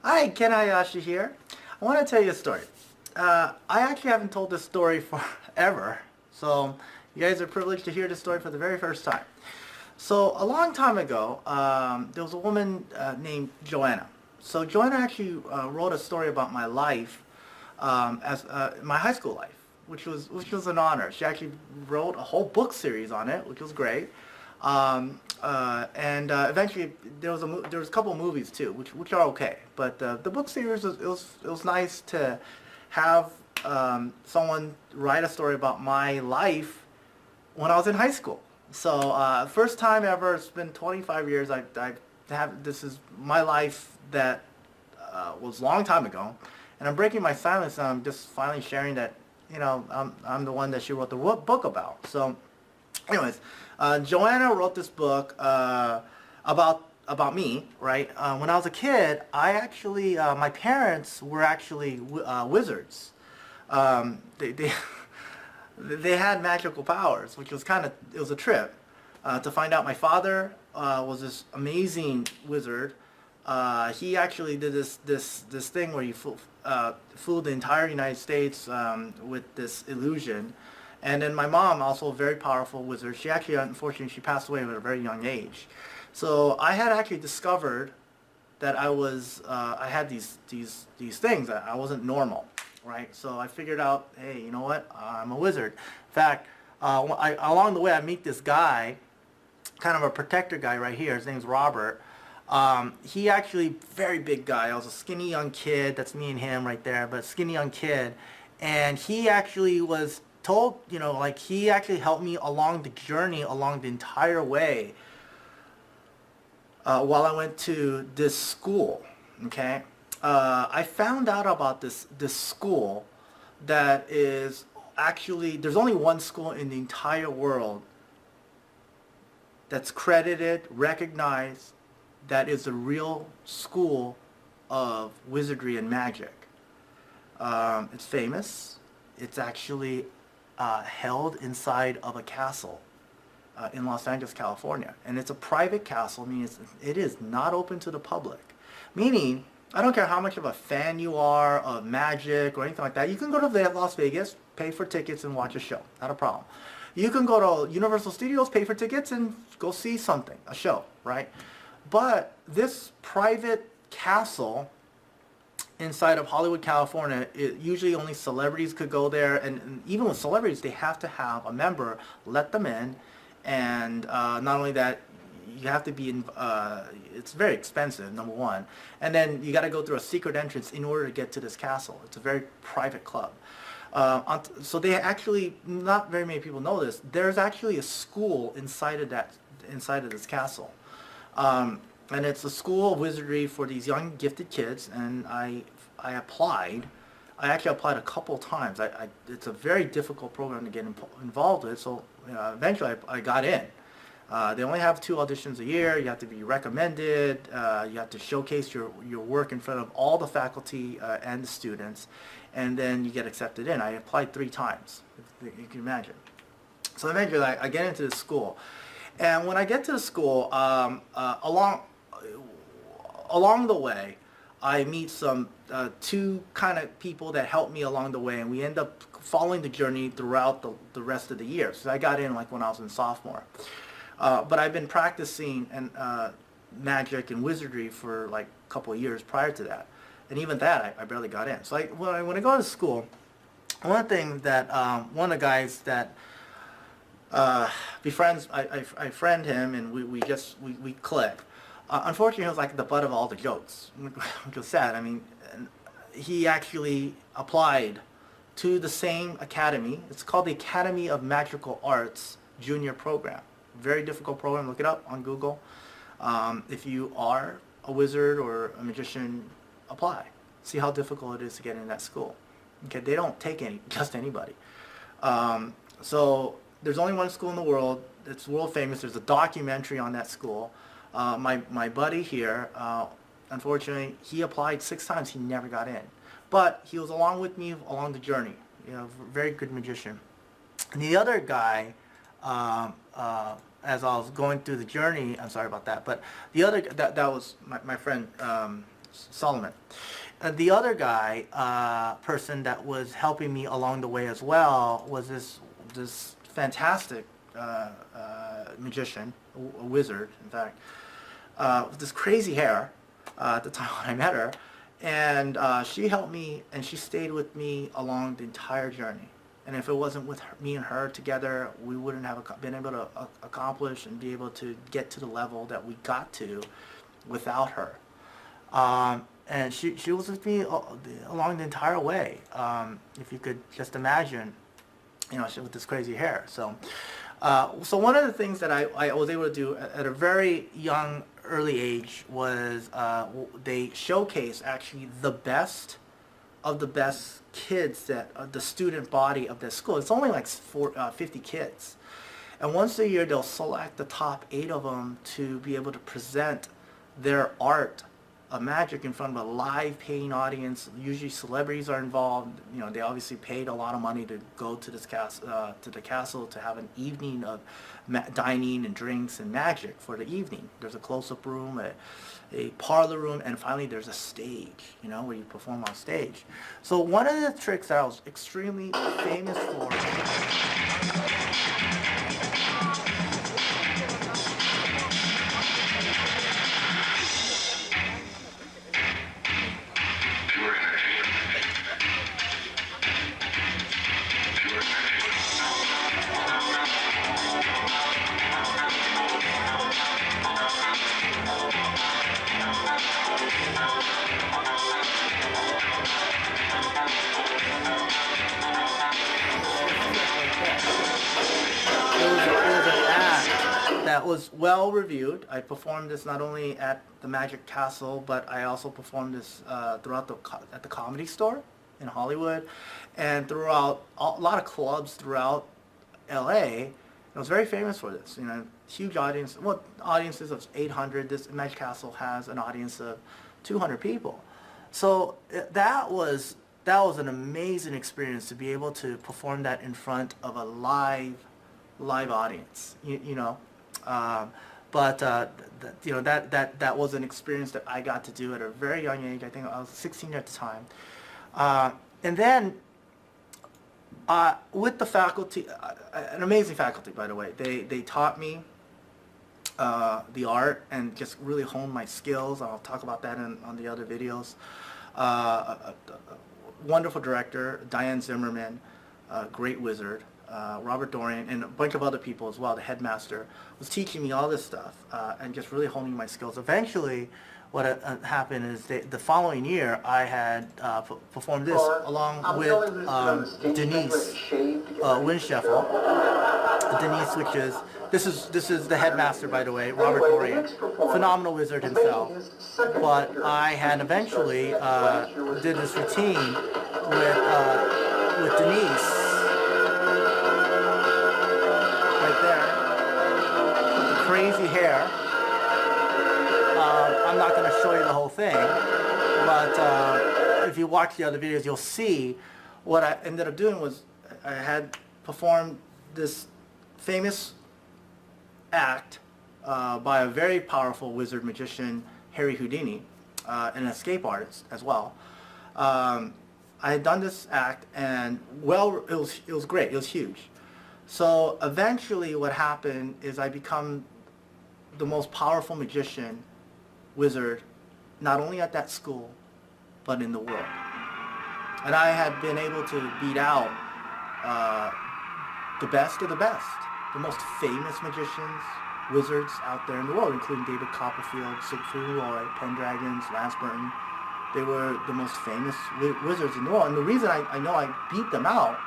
Hi, Ken Hayashi here. I want to tell you a story. I actually haven't told this story forever, so you guys are privileged to hear this story for the very first time. So a long time ago, there was a woman named Joanna. So Joanna actually wrote a story about my life, as my high school life, which was an honor. She actually wrote a whole book series on it, which was great. And eventually there was a couple of movies too, which are okay. But the book series was nice to have someone write a story about my life when I was in high school. So first time ever. It's been 25 years. I have this is my life that was a long time ago, and I'm breaking my silence. And I'm just finally sharing that I'm the one that she wrote the book about. So, anyways, Joanna wrote this book about me, right? When I was a kid, I actually my parents were actually wizards. They they had magical powers, which was it was a trip to find out. My father was this amazing wizard. He actually did this thing where he fooled the entire United States with this illusion. And then my mom, also a very powerful wizard. She actually, unfortunately, she passed away at a very young age. So I had actually discovered that I had these things, that I wasn't normal, right? So I figured out, hey, you know what? I'm a wizard. In fact, along the way, I meet this guy, kind of a protector guy right here. His name's Robert. He actually, very big guy. I was a skinny young kid. That's me and him right there, but skinny young kid. And he actually was told, like, he actually helped me along the journey, along the entire way, while I went to this school. Okay, I found out about this school that is actually, there's only one school in the entire world that's credited, recognized, that is a real school of wizardry and magic. It's famous. It's actually held inside of a castle in Los Angeles, California. And it's a private castle, meaning it is not open to the public. Meaning, I don't care how much of a fan you are of magic or anything like that, you can go to Las Vegas, pay for tickets and watch a show. Not a problem. You can go to Universal Studios, pay for tickets and go see something, a show, right? But this private castle inside of Hollywood, California, usually only celebrities could go there, and even with celebrities, they have to have a member let them in, and not only that, you have to be in, it's very expensive, number one, and then you got to go through a secret entrance in order to get to this castle. It's a very private club. So they actually, not very many people know this, there's actually a school inside of this castle. And it's a school of wizardry for these young gifted kids, and I applied. I actually applied a couple times. It's a very difficult program to get involved with, so eventually I got in. They only have 2 auditions a year. You have to be recommended. You have to showcase your work in front of all the faculty and the students, and then you get accepted in. I applied 3 times, if you can imagine. So eventually I get into the school. And when I get to the school, along the way, I meet some 2 kind of people that help me along the way, and we end up following the journey throughout the rest of the year. So I got in like when I was in sophomore. But I've been practicing magic and wizardry for like a couple of years prior to that. And even that, I barely got in. So when I go to school, one thing that, one of the guys that befriends, I friend him, and we click. Unfortunately, he was like the butt of all the jokes, which was sad. I mean, he actually applied to the same academy. It's called the Academy of Magical Arts Junior Program. Very difficult program. Look it up on Google. If you are a wizard or a magician, apply. See how difficult it is to get in that school. Okay, they don't take just anybody. So there's only one school in the world. It's world famous. There's a documentary on that school. My buddy here, unfortunately, he applied 6 times. He never got in. But he was along with me along the journey. Very good magician. And the other guy, as I was going through the journey, I'm sorry about that, but the other, that was my friend Solomon. The other guy, person that was helping me along the way as well, was this fantastic magician, a wizard, in fact, with this crazy hair at the time when I met her, and she helped me, and she stayed with me along the entire journey. And if it wasn't with her, me and her together, we wouldn't have been able to accomplish and be able to get to the level that we got to without her. And she was with me along the entire way. If you could just imagine, you know, she with this crazy hair. So one of the things that I was able to do at a very young, early age was they showcase actually the best of the best kids that the student body of the school. It's only like 50 kids. And once a year they'll select the top 8 of them to be able to present their art of magic in front of a live paying audience. Usually celebrities are involved. You know, they obviously paid a lot of money to go to this to the castle to have an evening of dining and drinks and magic for the evening. There's a close-up room, a parlor room, and finally there's a stage, you know, where you perform on stage. So one of the tricks that I was extremely famous for that was well reviewed. I performed this not only at the Magic Castle, but I also performed this throughout at the Comedy Store in Hollywood, and throughout a lot of clubs throughout LA. I was very famous for this. You know, huge audience. Well, audiences of 800. This Magic Castle has an audience of 200 people. So that was an amazing experience to be able to perform that in front of a live audience. You know. You know, that was an experience that I got to do at a very young age. I think I was 16 at the time. And then with the faculty, an amazing faculty, by the way. They taught me the art and just really honed my skills. I'll talk about that on the other videos. A wonderful director, Diane Zimmerman, great wizard. Robert Dorian, and a bunch of other people as well, the headmaster, was teaching me all this stuff and just really honing my skills. Eventually, what happened is the following year, I had performed this along with Denise Winsheffel. Denise, which is, this is the headmaster, by the way, Robert Dorian, phenomenal wizard himself. But I had eventually did this routine with Denise. Crazy hair. I'm not going to show you the whole thing, but if you watch the other videos, you'll see what I ended up doing was I had performed this famous act by a very powerful wizard magician, Harry Houdini, an escape artist as well. I had done this act, and well, it was great. It was huge. So eventually, what happened is I become the most powerful magician, wizard, not only at that school, but in the world. And I had been able to beat out the best of the best, the most famous magicians, wizards out there in the world, including David Copperfield, Siegfried and Roy, Pendragons, Lance Burton. They were the most famous wizards in the world. And the reason I know I beat them out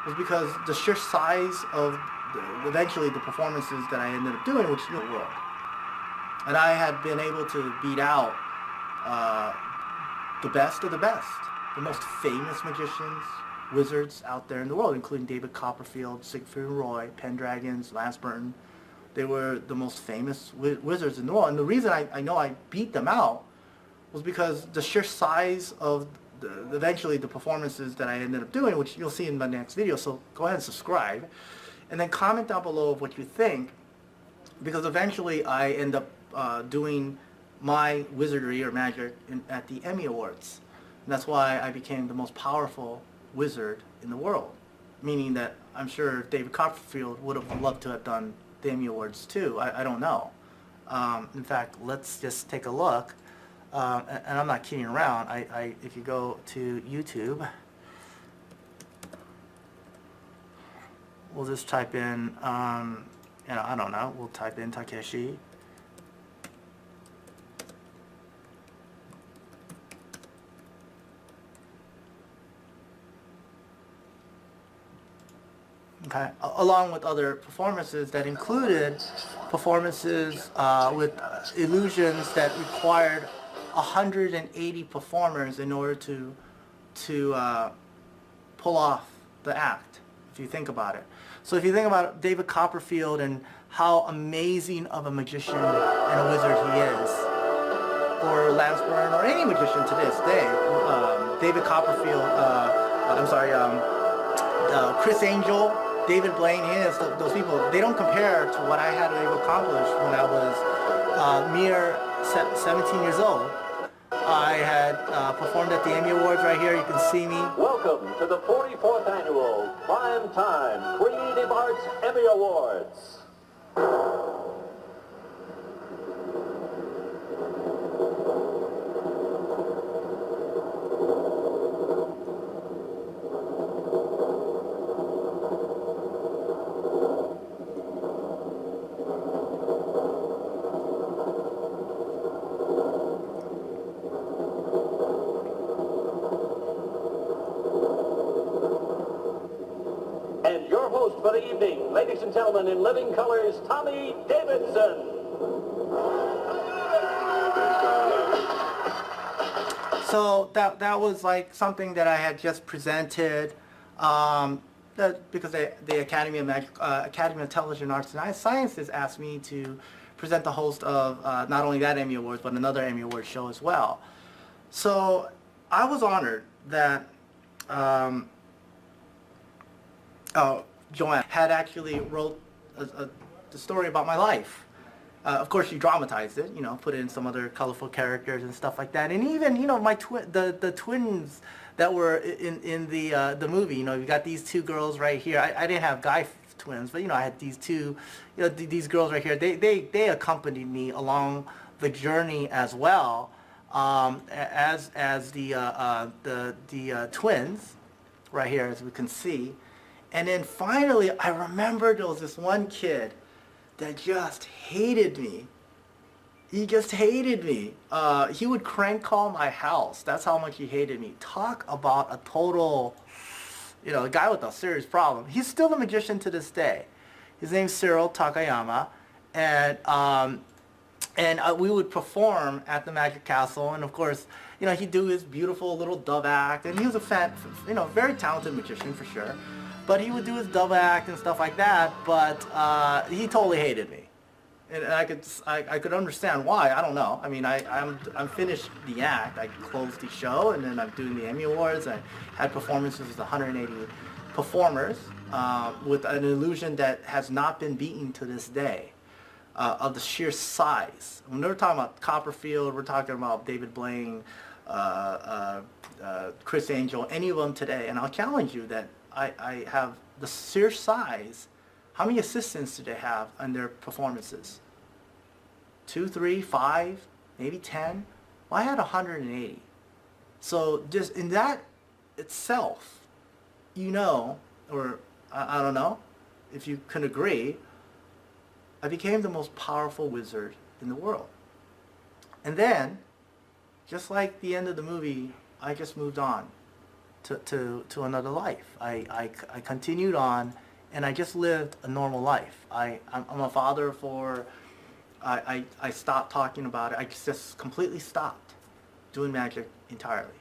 was because the sheer size of eventually the performances that I ended up doing, which in the world. And I had been able to beat out the best of the best, the most famous magicians, wizards out there in the world, including David Copperfield, Siegfried and Roy, Pendragons, Lance Burton. They were the most famous wizards in the world. And the reason I know I beat them out was because the sheer size of eventually the performances that I ended up doing, which you'll see in my next video. So go ahead and subscribe, and then comment down below of what you think, because eventually I end up doing my wizardry or magic at the Emmy Awards. And that's why I became the most powerful wizard in the world. Meaning that I'm sure David Copperfield would have loved to have done the Emmy Awards too. I don't know. In fact, let's just take a look. And I'm not kidding around. If you go to YouTube, we'll just type in, I don't know, we'll type in Takeshi. Okay, along with other performances that included performances with illusions that required 180 performers in order to pull off the act, if you think about it. So if you think about David Copperfield and how amazing of a magician and a wizard he is, or Lansburn, or any magician to this day, David Copperfield, Chris Angel, David Blaine, those people, they don't compare to what I had to accomplish when I was mere 17 years old. I had performed at the Emmy Awards right here. You can see me. Welcome to the 44th Annual Prime Time Creative Arts Emmy Awards. And your host for the evening, ladies and gentlemen, in living colors, Tommy Davidson. So that was like something that I had just presented, because the Academy of Television Arts and Sciences asked me to present the host of not only that Emmy Awards but another Emmy Awards show as well. So I was honored that Joanne had actually wrote the story about my life. Of course, she dramatized it, put in some other colorful characters and stuff like that. And even, my the twins that were in the movie, you got these two girls right here. I didn't have guy twins, but I had these two, these girls right here. They accompanied me along the journey as well, as the twins right here, as we can see. And then finally, I remember there was this one kid that just hated me. He just hated me. He would crank call my house. That's how much he hated me. Talk about a total, a guy with a serious problem. He's still a magician to this day. His name's Cyril Takayama, and we would perform at the Magic Castle, and of course, he'd do his beautiful little dove act, and he was a very talented magician for sure. But he would do his dove act and stuff like that, but he totally hated me. And I could understand why. I don't know. I mean, I'm finished the act. I closed the show, and then I'm doing the Emmy Awards. I had performances with 180 performers with an illusion that has not been beaten to this day, of the sheer size. When we're talking about Copperfield, we're talking about David Blaine, Chris Angel, any of them today. And I'll challenge you that I have the sheer size. How many assistants do they have on their performances? 2, 3, 5, maybe 10? Well, I had 180. So just in that itself, or I don't know if you can agree, I became the most powerful wizard in the world. And then, just like the end of the movie, I just moved on to another life. I continued on, and I just lived a normal life. I'm a father for, I stopped talking about it. I just completely stopped doing magic entirely.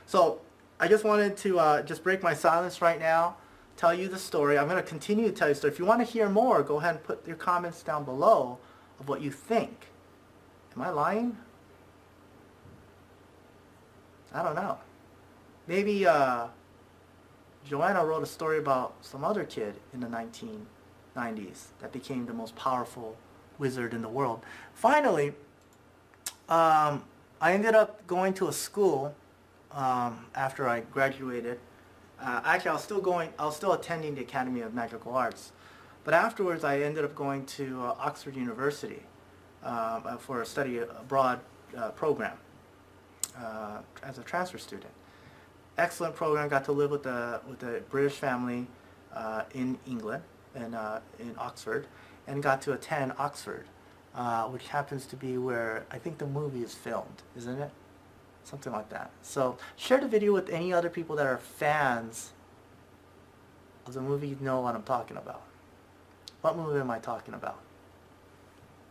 So I just wanted to just break my silence right now, tell you the story. I'm going to continue to tell you the story. If you want to hear more, go ahead and put your comments down below of what you think. Am I lying? I don't know. Maybe Joanna wrote a story about some other kid in the 1990s that became the most powerful wizard in the world. Finally, I ended up going to a school after I graduated. Actually, I was still attending the Academy of Magical Arts, but afterwards I ended up going to Oxford University for a study abroad program as a transfer student. Excellent program. Got to live with the British family in England and in Oxford, and got to attend Oxford, which happens to be where I think the movie is filmed, isn't it? Something like that. So share the video with any other people that are fans of the movie. You know what I'm talking about. What movie am I talking about?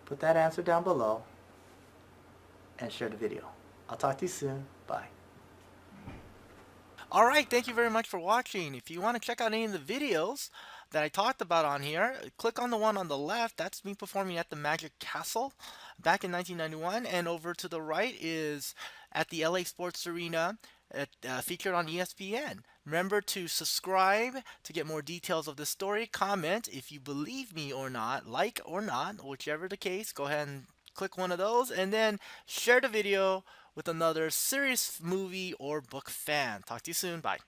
Put that answer down below and share the video. I'll talk to you soon. Bye. All right, thank you very much for watching. If you want to check out any of the videos that I talked about on here, click on the one on the left. That's me performing at the Magic Castle back in 1991. And over to the right is at the LA Sports Arena, featured on ESPN. Remember to subscribe to get more details of the story. Comment if you believe me or not, like or not, whichever the case. Go ahead and click one of those, and then share the video with another serious movie or book fan. Talk to you soon. Bye.